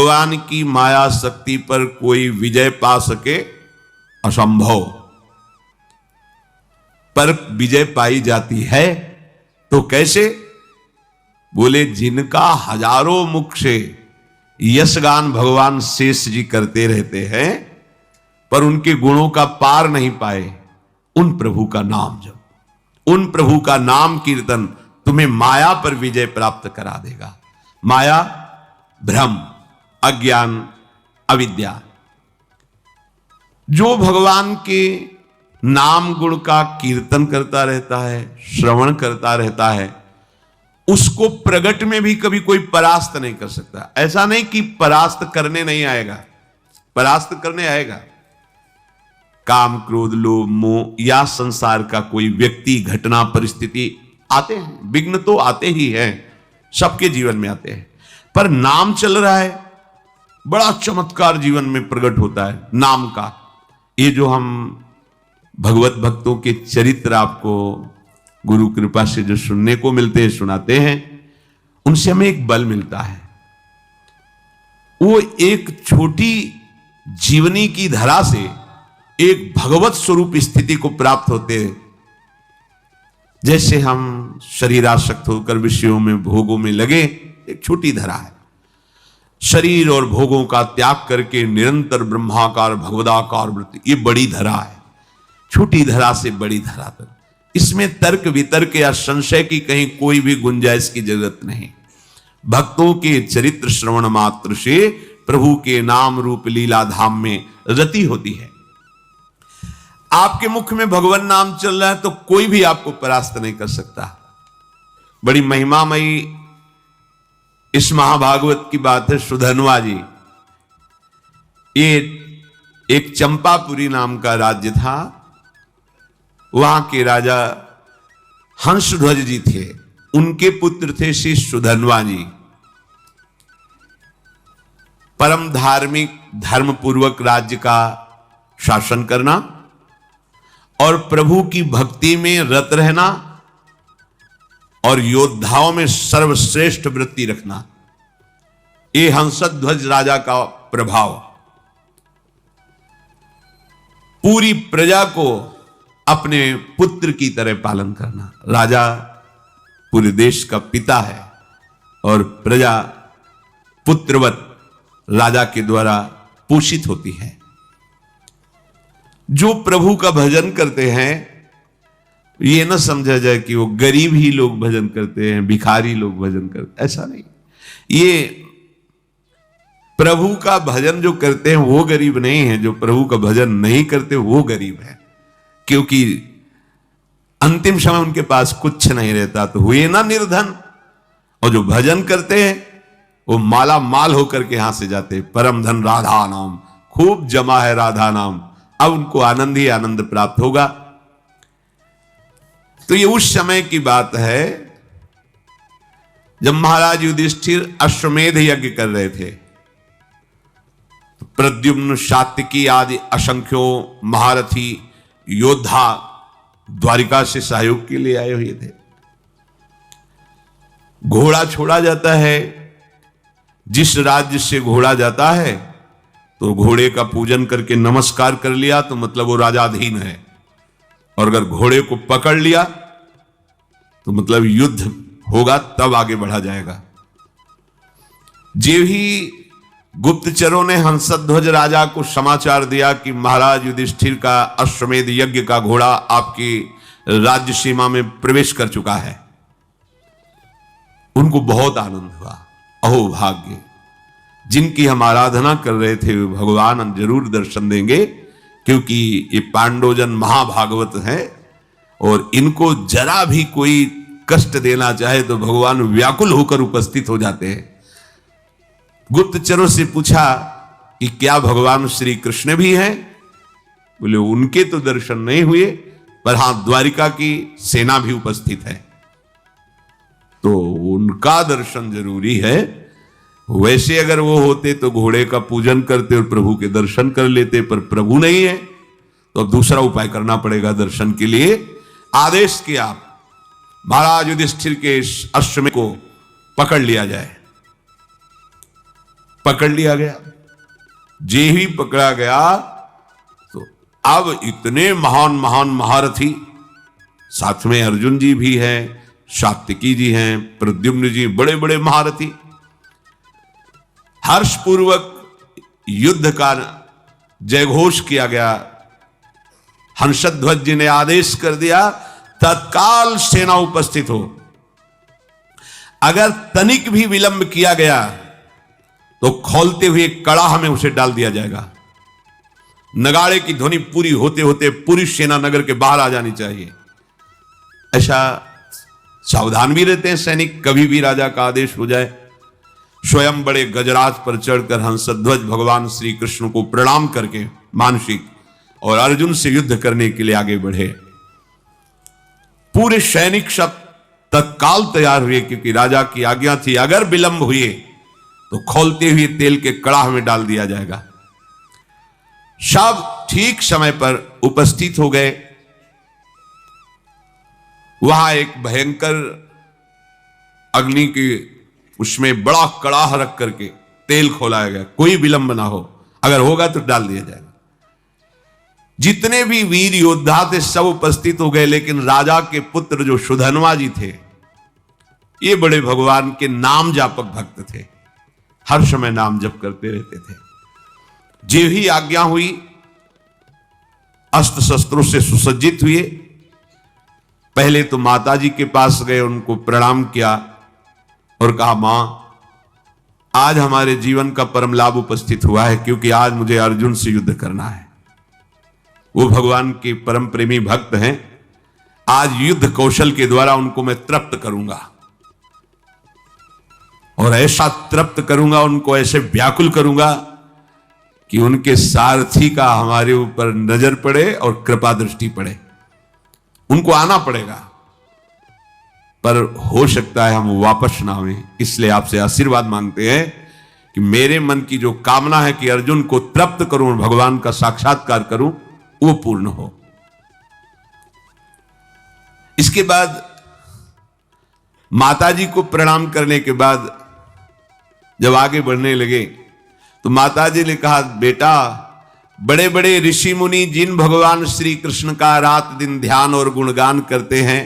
भगवान की माया शक्ति पर कोई विजय पा सके असंभव, पर विजय पाई जाती है तो कैसे? बोले जिनका हजारों मुख से यशगान भगवान शेष जी करते रहते हैं पर उनके गुणों का पार नहीं पाए, उन प्रभु का नाम जप, उन प्रभु का नाम कीर्तन तुम्हें माया पर विजय प्राप्त करा देगा। माया भ्रम, अज्ञान, अविद्या। जो भगवान के नाम गुण का कीर्तन करता रहता है, श्रवण करता रहता है, उसको प्रगट में भी कभी कोई परास्त नहीं कर सकता। ऐसा नहीं कि परास्त करने नहीं आएगा, परास्त करने आएगा। काम, क्रोध, लोभ, मोह या संसार का कोई व्यक्ति, घटना, परिस्थिति आते हैं, विघ्न तो आते ही हैं, सबके जीवन में आते हैं। पर नाम चल रहा है, बड़ा चमत्कार जीवन में प्रकट होता है नाम का। ये जो हम भगवत भक्तों के चरित्र आपको गुरु कृपा से जो सुनने को मिलते हैं, सुनाते हैं, उनसे हमें एक बल मिलता है। वो एक छोटी जीवनी की धरा से एक भगवत स्वरूप स्थिति को प्राप्त होते हैं। जैसे हम शरीरासक्त होकर विषयों में, भोगों में लगे, एक छोटी धरा है। शरीर और भोगों का त्याग करके निरंतर ब्रह्माकार भगवदाकार वृत्ति, ये बड़ी धरा है। छोटी धरा से बड़ी धरा तक, इसमें तर्क वितर्क या संशय की कहीं कोई भी गुंजाइश की जरूरत नहीं। भक्तों के चरित्र श्रवण मात्र से प्रभु के नाम रूप लीला धाम में रति होती है। आपके मुख में भगवान नाम चल रहा है तो कोई भी आपको परास्त नहीं कर सकता। बड़ी महिमामयी इस महाभागवत की बात है। सुधन्वा जी, ये एक चंपापुरी नाम का राज्य था। वहां के राजा हंसध्वज जी थे, उनके पुत्र थे श्री सुधन्वा जी। परम धार्मिक, धर्मपूर्वक राज्य का शासन करना और प्रभु की भक्ति में रत रहना और योद्धाओं में सर्वश्रेष्ठ वृत्ति रखना, ये हंसध्वज राजा का प्रभाव। पूरी प्रजा को अपने पुत्र की तरह पालन करना। राजा पूरे देश का पिता है और प्रजा पुत्रवत राजा के द्वारा पोषित होती है। जो प्रभु का भजन करते हैं, ये ना समझा जाए कि वो गरीब ही लोग भजन करते हैं, भिखारी लोग भजन करते, ऐसा नहीं। ये प्रभु का भजन जो करते हैं वो गरीब नहीं है, जो प्रभु का भजन नहीं करते वो गरीब है। क्योंकि अंतिम समय उनके पास कुछ नहीं रहता तो हुए ना निर्धन। और जो भजन करते हैं वो माला माल होकर के यहां से जाते हैं। परम धन राधा नाम, खूब जमा है राधा नाम, अब उनको आनंद ही आनंद प्राप्त होगा। तो ये उस समय की बात है जब महाराज युधिष्ठिर अश्वमेध यज्ञ कर रहे थे। प्रद्युम्न, सात्यकी आदि असंख्यों महारथी योद्धा द्वारिका से सहयोग के लिए आए हुए थे। घोड़ा छोड़ा जाता है, जिस राज्य से घोड़ा जाता है तो घोड़े का पूजन करके नमस्कार कर लिया तो मतलब वो राजाधीन है, और अगर घोड़े को पकड़ लिया तो मतलब युद्ध होगा, तब आगे बढ़ा जाएगा। जे ही गुप्तचरों ने हंसध्वज राजा को समाचार दिया कि महाराज युधिष्ठिर का अश्वमेध यज्ञ का घोड़ा आपकी राज्य सीमा में प्रवेश कर चुका है, उनको बहुत आनंद हुआ। अहो भाग्य, जिनकी हम आराधना कर रहे थे भगवान जरूर दर्शन देंगे, क्योंकि ये पांडवजन महाभागवत हैं और इनको जरा भी कोई कष्ट देना चाहे तो भगवान व्याकुल होकर उपस्थित हो जाते हैं। गुप्तचरों से पूछा कि क्या भगवान श्री कृष्ण भी हैं? बोले उनके तो दर्शन नहीं हुए, पर हां द्वारिका की सेना भी उपस्थित है, तो उनका दर्शन जरूरी है। वैसे अगर वो होते तो घोड़े का पूजन करते और प्रभु के दर्शन कर लेते, पर प्रभु नहीं है तो अब दूसरा उपाय करना पड़ेगा दर्शन के लिए। आदेश किया महाराज युधिष्ठिर के अश्वमेध को पकड़ लिया जाए। पकड़ लिया गया। जे ही पकड़ा गया तो अब इतने महान महान महारथी, साथ में अर्जुन जी भी हैं, सात्विकी जी हैं, प्रद्युम्न जी, बड़े बड़े महारथी। हर्षपूर्वक युद्ध का जयघोष किया गया। हंसध्वज जी ने आदेश कर दिया, तत्काल सेना उपस्थित हो। अगर तनिक भी विलंब किया गया तो खोलते हुए कड़ाह में उसे डाल दिया जाएगा। नगाड़े की ध्वनि पूरी होते होते पूरी सेना नगर के बाहर आ जानी चाहिए। ऐसा सावधान भी रहते हैं सैनिक, कभी भी राजा का आदेश हो जाए। स्वयं बड़े गजराज पर चढ़कर हंसध्वज भगवान श्री कृष्ण को प्रणाम करके मानसिक और अर्जुन से युद्ध करने के लिए आगे बढ़े। पूरे सैनिक सब तत्काल तैयार हुए, क्योंकि राजा की आज्ञा थी अगर विलंब हुए तो खोलते हुए तेल के कड़ाह में डाल दिया जाएगा। सब ठीक समय पर उपस्थित हो गए। वहां एक भयंकर अग्नि की उसमें बड़ा कड़ाह रख करके तेल खोलाया गया, कोई विलंब ना हो, अगर होगा तो डाल दिया जाएगा। जितने भी वीर योद्धा थे सब उपस्थित हो गए, लेकिन राजा के पुत्र जो सुधन्वा जी थे, ये बड़े भगवान के नाम जापक भक्त थे, हर समय नाम जप करते रहते थे। जो ही आज्ञा हुई अस्त्र शस्त्रों से सुसज्जित हुए। पहले तो माता जी के पास गए, उनको प्रणाम किया और कहा, मां आज हमारे जीवन का परम लाभ उपस्थित हुआ है, क्योंकि आज मुझे अर्जुन से युद्ध करना है। वो भगवान के परम प्रेमी भक्त हैं, आज युद्ध कौशल के द्वारा उनको मैं तृप्त करूंगा और ऐसा तृप्त करूंगा, उनको ऐसे व्याकुल करूंगा कि उनके सारथी का हमारे ऊपर नजर पड़े और कृपा दृष्टि पड़े। उनको आना पड़ेगा, पर हो सकता है हम वापस ना आएं। इसलिए आपसे आशीर्वाद मांगते हैं कि मेरे मन की जो कामना है कि अर्जुन को तृप्त करूं और भगवान का साक्षात्कार करूं, वो पूर्ण हो। इसके बाद माताजी को प्रणाम करने के बाद जब आगे बढ़ने लगे तो माताजी ने कहा, बेटा बड़े बड़े ऋषि मुनि जिन भगवान श्री कृष्ण का रात दिन ध्यान और गुणगान करते हैं,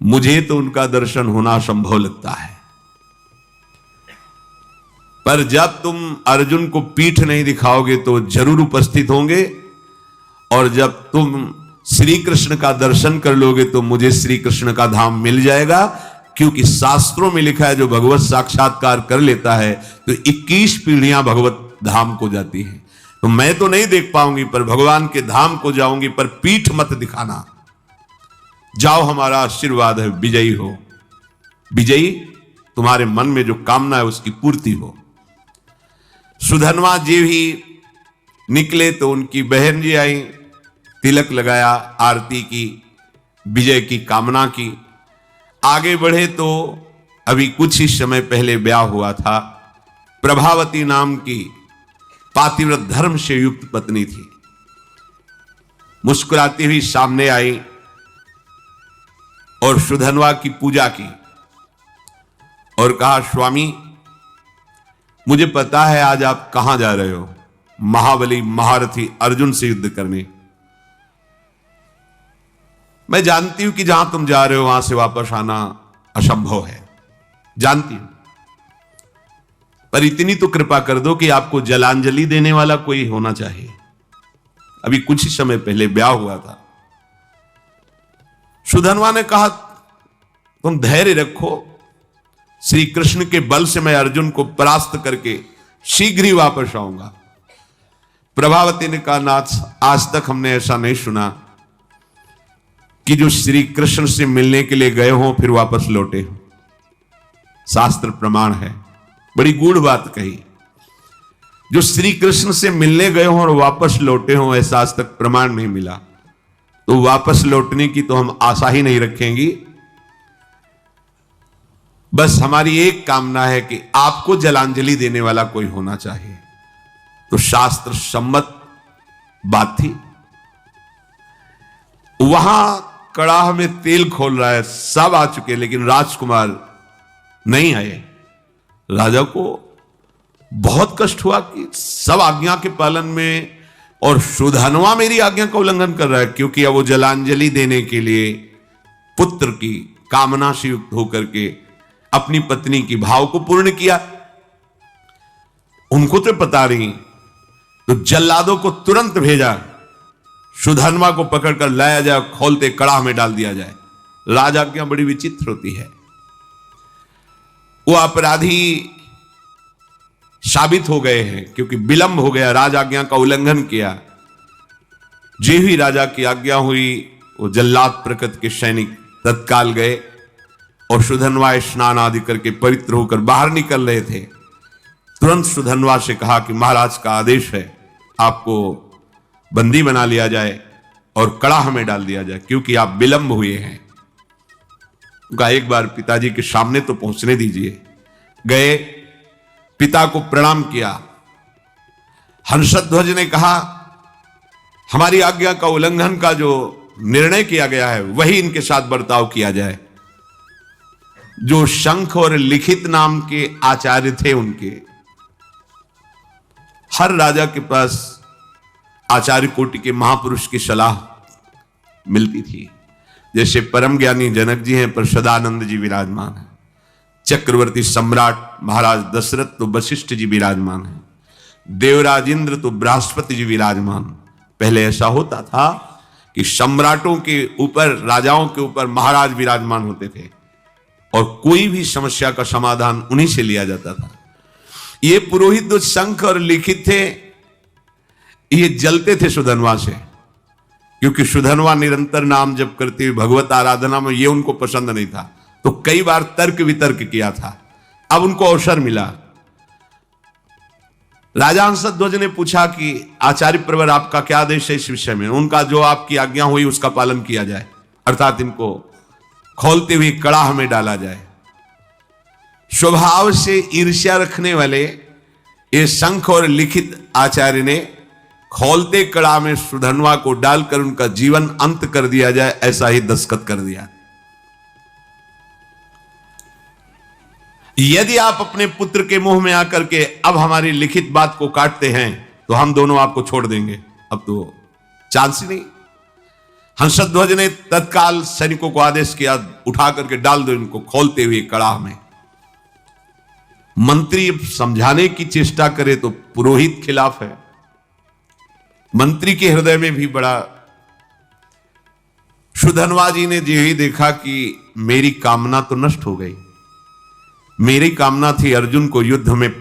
मुझे तो उनका दर्शन होना संभव लगता है, पर जब तुम अर्जुन को पीठ नहीं दिखाओगे तो जरूर उपस्थित होंगे, और जब तुम श्री कृष्ण का दर्शन कर लोगे तो मुझे श्री कृष्ण का धाम मिल जाएगा। क्योंकि शास्त्रों में लिखा है, जो भगवत साक्षात्कार कर लेता है तो 21 पीढ़ियां भगवत धाम को जाती हैं। तो मैं तो नहीं देख पाऊंगी, पर भगवान के धाम को जाऊंगी, पर पीठ मत दिखाना। जाओ, हमारा आशीर्वाद है, विजयी हो। विजयी, तुम्हारे मन में जो कामना है उसकी पूर्ति हो। सुधन्वा जी भी निकले तो उनकी बहन जी आई, तिलक लगाया, आरती की, विजय की कामना की। आगे बढ़े तो अभी कुछ ही समय पहले ब्याह हुआ था। प्रभावती नाम की पातिव्रत धर्म से युक्त पत्नी थी। मुस्कुराती हुई सामने आई और सुधन्वा की पूजा की और कहा, स्वामी मुझे पता है आज आप कहां जा रहे हो, महाबली महारथी अर्जुन से युद्ध करने। मैं जानती हूं कि जहां तुम जा रहे हो वहां से वापस आना असंभव है, जानती हूं, पर इतनी तो कृपा कर दो कि आपको जलांजलि देने वाला कोई होना चाहिए। अभी कुछ ही समय पहले ब्याह हुआ था। सुधन्वा ने कहा, तुम धैर्य रखो, श्री कृष्ण के बल से मैं अर्जुन को परास्त करके शीघ्र ही वापस आऊंगा। प्रभावती ने कहा, नाथ आज तक हमने ऐसा नहीं सुना कि जो श्री कृष्ण से मिलने के लिए गए हों फिर वापस लौटे हो। शास्त्र प्रमाण है, बड़ी गूढ़ बात कही। जो श्री कृष्ण से मिलने गए हों और वापस लौटे हों, ऐसा आज तक प्रमाण नहीं मिला। तो वापस लौटने की तो हम आशा ही नहीं रखेंगी। बस हमारी एक कामना है कि आपको जलांजलि देने वाला कोई होना चाहिए। तो शास्त्र सम्मत बात थी। वहां कड़ाह में तेल खोल रहा है, सब आ चुके, लेकिन राजकुमार नहीं आए। राजा को बहुत कष्ट हुआ कि सब आज्ञा के पालन में और सुधनवा मेरी आज्ञा का उल्लंघन कर रहा है, क्योंकि अब वो जलांजलि देने के लिए पुत्र की कामना से युक्त होकर के अपनी पत्नी की भाव को पूर्ण किया। उनको तो पता नहीं, तो जल्लादों को तुरंत भेजा, सुधनवा को पकड़कर लाया जाए, खोलते कड़ाह में डाल दिया जाए। राजाज्ञा बड़ी विचित्र होती है। वो अपराधी साबित हो गए हैं क्योंकि विलंब हो गया, राजाज्ञा का उल्लंघन किया। जे ही राजा की आज्ञा हुई, वो जल्लाद प्रकृति के सैनिक तत्काल गए और सुधनवा स्नान आदि करके पवित्र होकर बाहर निकल रहे थे। तुरंत सुधनवा से कहा कि महाराज का आदेश है, आपको बंदी बना लिया जाए और कड़ाह में डाल दिया जाए, क्योंकि आप विलंब हुए हैं। उनका एक बार पिताजी के सामने तो पहुंचने दीजिए। गए, पिता को प्रणाम किया। हंसध्वज ने कहा, हमारी आज्ञा का उल्लंघन का जो निर्णय किया गया है वही इनके साथ बर्ताव किया जाए। जो शंख और लिखित नाम के आचार्य थे, उनके हर राजा के पास आचार्य कोटि के महापुरुष की सलाह मिलती थी। जैसे परम ज्ञानी जनक जी हैं, पर सदानंद जी विराजमान हैं। चक्रवर्ती सम्राट महाराज दशरथ तो वशिष्ठ जी विराजमान हैं। देवराज इंद्र तो बृहस्पति जी विराजमान। पहले ऐसा होता था कि सम्राटों के ऊपर, राजाओं के ऊपर महाराज विराजमान होते थे और कोई भी समस्या का समाधान उन्हीं से लिया जाता था। ये पुरोहित जो शंख और लिखित थे, ये जलते थे सुधनवा से, क्योंकि सुधनवा निरंतर नाम जप करते हुए भगवत आराधना में, ये उनको पसंद नहीं था। तो कई बार तर्क वितर्क किया था। अब उनको अवसर मिला। राजा हंसध्वज ने पूछा कि आचार्य प्रवर, आपका क्या आदेश है इस विषय में? उनका जो आपकी आज्ञा हुई उसका पालन किया जाए, अर्थात इनको खोलते हुए कड़ाह में डाला जाए। स्वभाव से ईर्ष्या रखने वाले ये शंख और लिखित आचार्य ने खोलते कड़ाह में सुधनवा को डालकर उनका जीवन अंत कर दिया जाए, ऐसा ही दस्तखत कर दिया। यदि आप अपने पुत्र के मुंह में आकर के अब हमारी लिखित बात को काटते हैं तो हम दोनों आपको छोड़ देंगे। अब तो चांस ही नहीं। हंसध्वज ने तत्काल सैनिकों को आदेश किया, उठा करके डाल दो इनको खोलते हुए कड़ाह में। मंत्री समझाने की चेष्टा करे तो पुरोहित खिलाफ है। मंत्री के हृदय में भी बड़ा, सुधनवा जी ने जो ही देखा कि मेरी कामना तो नष्ट हो गई। मेरी कामना थी अर्जुन को युद्ध में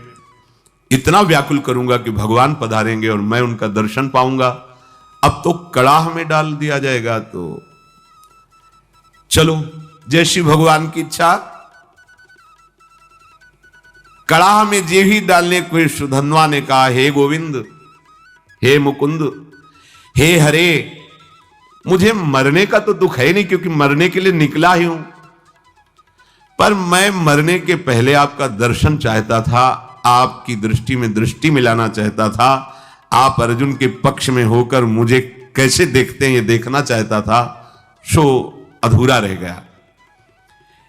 इतना व्याकुल करूंगा कि भगवान पधारेंगे और मैं उनका दर्शन पाऊंगा। अब तो कड़ाह में डाल दिया जाएगा, तो चलो जैसी भगवान की इच्छा। कड़ाह में जे ही डालने को सुधनवा ने कहा, हे गोविंद, हे मुकुंद, हे हरे, मुझे मरने का तो दुख है नहीं, क्योंकि मरने के लिए निकला ही हूं, पर मैं मरने के पहले आपका दर्शन चाहता था, आपकी दृष्टि में दृष्टि मिलाना चाहता था। आप अर्जुन के पक्ष में होकर मुझे कैसे देखते हैं ये देखना चाहता था, सो अधूरा रह गया।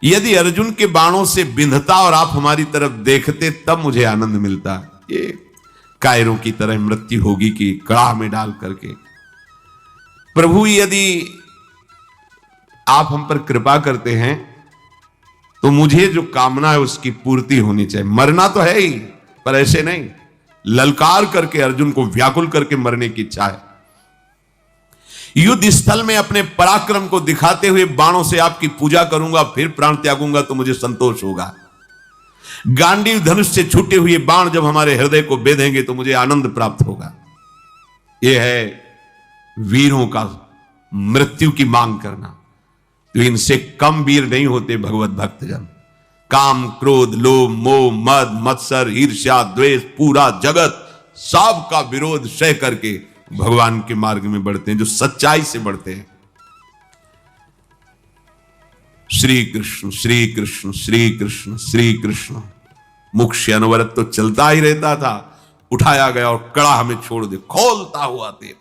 यदि अर्जुन के बाणों से बिंधता और आप हमारी तरफ देखते तब मुझे आनंद मिलता। ये कायरों की तरह मृत्यु होगी कि कड़ाह में डाल करके। प्रभु, यदि आप हम पर कृपा करते हैं तो मुझे जो कामना है उसकी पूर्ति होनी चाहिए। मरना तो है ही, पर ऐसे नहीं ललकार करके, अर्जुन को व्याकुल करके मरने की इच्छा है। युद्ध स्थल में अपने पराक्रम को दिखाते हुए बाणों से आपकी पूजा करूंगा, फिर प्राण त्यागूंगा तो मुझे संतोष होगा। गांडीव धनुष से छूटे हुए बाण जब हमारे हृदय को बेधेंगे तो मुझे आनंद प्राप्त होगा। यह है वीरों का मृत्यु की मांग करना। तो इनसे कम वीर नहीं होते भगवत भक्तजन। काम, क्रोध, लोभ, मोह, मद, मत्सर, ईर्ष्या, द्वेष, पूरा जगत सब का विरोध सह करके भगवान के मार्ग में बढ़ते हैं, जो सच्चाई से बढ़ते हैं। श्री कृष्ण श्री कृष्ण श्री कृष्ण श्री कृष्ण। मुख से अनवरत तो चलता ही रहता था। उठाया गया और कड़ाह में छोड़ दे, खोलता हुआ तेल।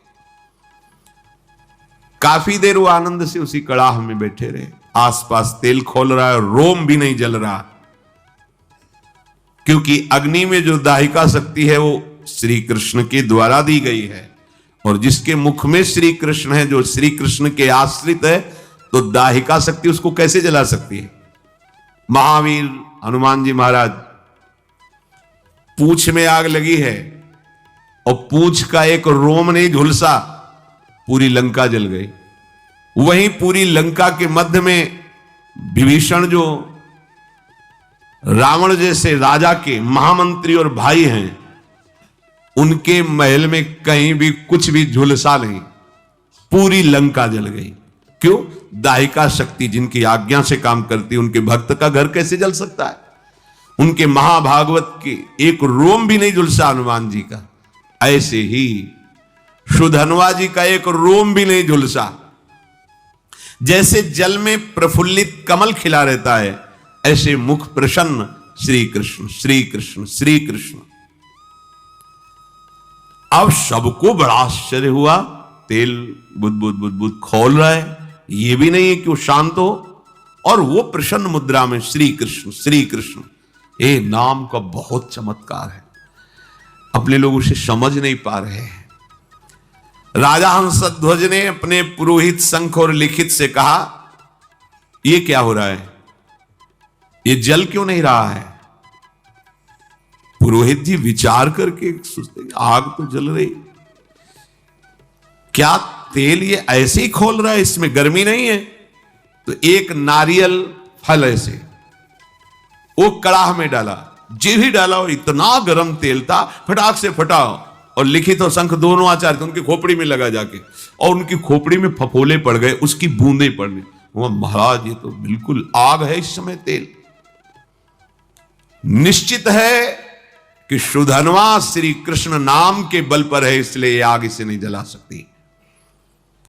काफी देर वो आनंद से उसी कड़ाह में बैठे रहे। आसपास तेल खोल रहा है, रोम भी नहीं जल रहा, क्योंकि अग्नि में जो दाहिका शक्ति है वो श्री कृष्ण के द्वारा दी गई है, और जिसके मुख में श्री कृष्ण है, जो श्री कृष्ण के आश्रित है, तो दाहिका शक्ति उसको कैसे जला सकती है? महावीर हनुमान जी महाराज, पूंछ में आग लगी है और पूंछ का एक रोम नहीं झुलसा, पूरी लंका जल गई। वहीं पूरी लंका के मध्य में विभीषण, जो रावण जैसे राजा के महामंत्री और भाई हैं, उनके महल में कहीं भी कुछ भी झुलसा नहीं, पूरी लंका जल गई। क्यों? दाहिका शक्ति जिनकी आज्ञा से काम करती है, उनके भक्त का घर कैसे जल सकता है? उनके महाभागवत के एक रोम भी नहीं झुलसा हनुमान जी का, ऐसे ही सुधनवा जी का एक रोम भी नहीं झुलसा। जैसे जल में प्रफुल्लित कमल खिला रहता है, ऐसे मुख प्रसन्न श्री कृष्ण श्री कृष्ण श्री कृष्ण। अब सबको बड़ा आश्चर्य हुआ, तेल बुद बुद बुद बुद खोल रहा है, ये भी नहीं है कि वो शांत हो, और वो प्रसन्न मुद्रा में श्री कृष्ण श्री कृष्ण। ये नाम का बहुत चमत्कार है, अपने लोग उसे समझ नहीं पा रहे हैं। राजा हंसध्वज ने अपने पुरोहित शंख और लिखित से कहा, ये क्या हो रहा है? ये जल क्यों नहीं रहा है? पुरोहित जी विचार करके सोचते, आग तो जल रही, क्या तेल ये ऐसे ही खोल रहा है, इसमें गर्मी नहीं है? तो एक नारियल फल ऐसे वो कड़ाह में डाला, जो भी डाला और इतना गर्म तेल था, फटाक से फटा, और लिखित और शंख दोनों आचार्य थे, उनकी खोपड़ी में लगा जाके, और उनकी खोपड़ी में फफोले पड़ गए, उसकी बूंदें पड़ने। वो महाराज, ये तो बिल्कुल आग है इस समय तेल। निश्चित है कि सुधनवा श्री कृष्ण नाम के बल पर है, इसलिए आग इसे नहीं जला सकती।